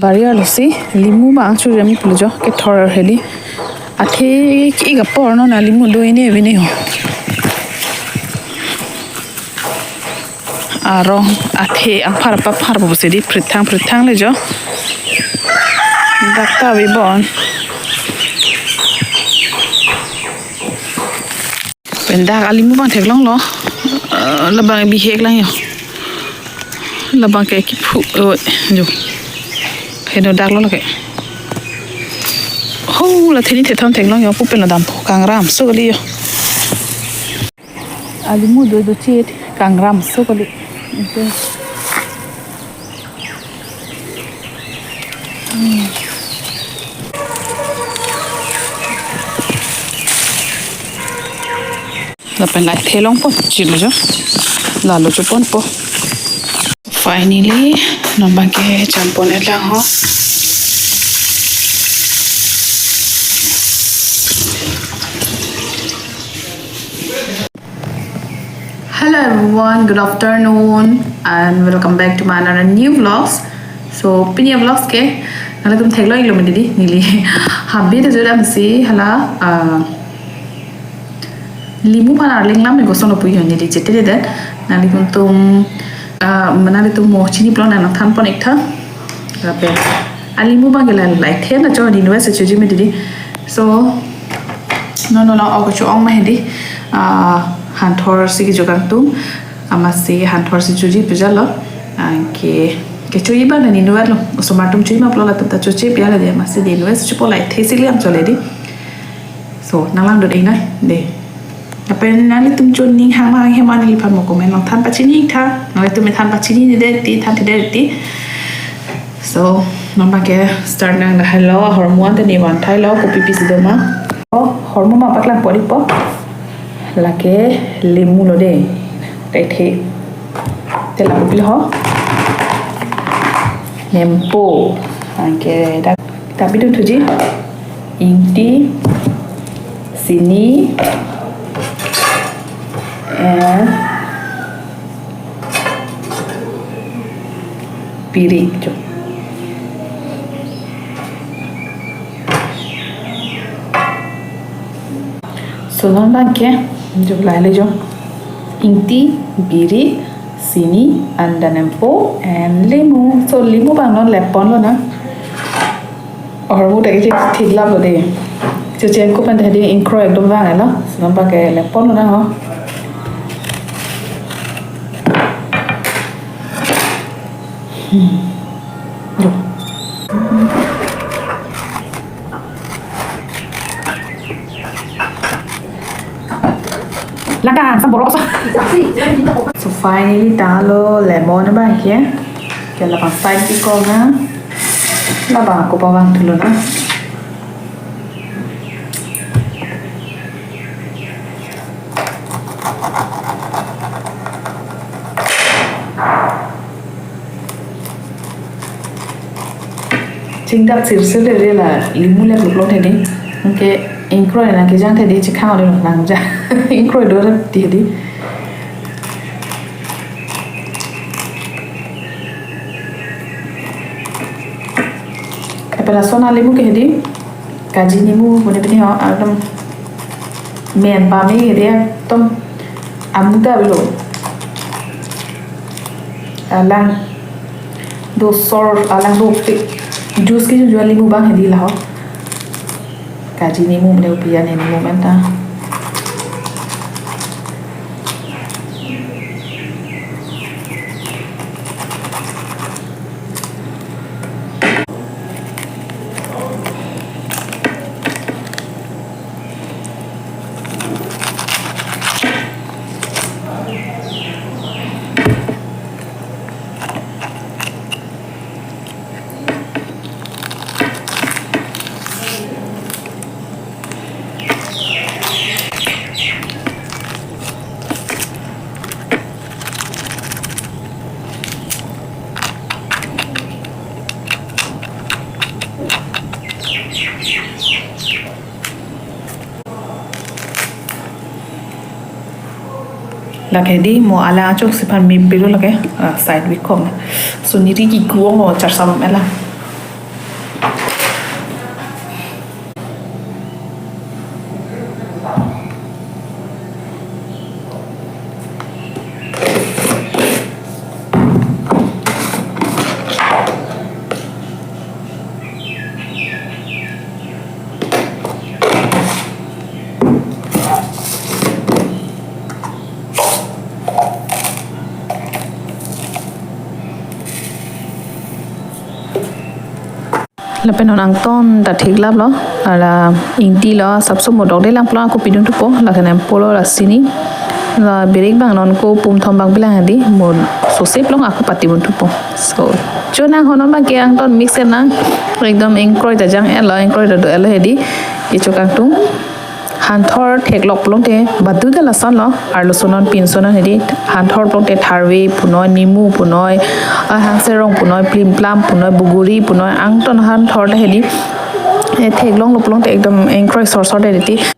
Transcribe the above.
Barrier lo si limu bang chu rami pulo ke thor hedi athe ki ga por no na limu do ine bine ho aro athe ang phar bo se di prithang le jo dakta bi bon pendak alimu bang thek long lo labang bi hek lang yo labang ke ki phu jo hedo dak lo ke ho la thini the thon thek long yo pu pen la dam kang ram so gali yo alimu do chet kang ram so gali okay la pen lại thế long po chỉ lo là lo cho pon po finally nó bằng cái champon này là ho hello everyone, good afternoon and welcome back to my another new vlogs. So pinya vlogs ke nala tum theklo ilo me didi nili habbi de joda msi hala limu pana linglam me gosono pui honi di chete de nali tum manali tum mo chini plon na than pon ektha rape alimu ba gela lai the na jo university chuji me didi so no au chu ong ma hedi Hanthor si ki jogang tum amasi Hanthor si chuji pijalo ke chui ba na ni no lo so matum chui ma plola ta chuchi pya la de amasi de university po lai the si liam chole di so nalang do dei na de apen nali tum chon ning hang ma he ma ni phan mo komen long than pachini tha nali tum than pachini ni de ti than de ti so nomba ke start nang da hello hormone de ni wan thai lo ko pipi si do ma hormone ma paklang pori po lake limu lo de tai the te la pipi ho nempo angke da tapi tu tuji inti sini pirik jo so non banke jo lai jo inti biri sini andanempo and limu so limu bang non lepon lo na hormu ta ke thigla lo de cho chen ko pan de angkroi dom wang lo so non ba ke lepon lo na ho Lagan saborosa. So finally talo lemon ba kia. Ke la pasai ki ko na. La ba ko pa wang tulo na. Chính đặc sir sir de la limu le lo the ni. Okay angkroi na ke jang the de chi khao de nang ja. Angkroi do ti di. Persona limu ke di kaji limu bone bini ho adam men pa me de tom amuda lo alang do sor alang do pik juice ki jo limu bang hedi la ho kaji limu bone pia ne ni momenta lake di mo ala chok sipan mi biru lake side week kom so ni ri ki kuong mo char sam mela là bên nó ton đã thiệt lắm đó là inti lo sắp số một đống đấy làm plan cô pidun tu po là cái này polo là sini là beric bang non cô pum thom bang bilang đi một số xếp lúc aku pati bun tu po so cho nang honon bang kia ang ton mix na ekdom angkroi ta jang elo angkroi ta do elo hedi ye chokang tung Hanthor thek lok plong te badu da la son lo ar lo sonon pin sonon hedi Hanthor plong te tharwe punoi nimu punoi a hangserong punoi plim plam punoi buguri punoi ang ton Hanthor da hedi thek long lo plong te ekdom angkroi sor sor de ti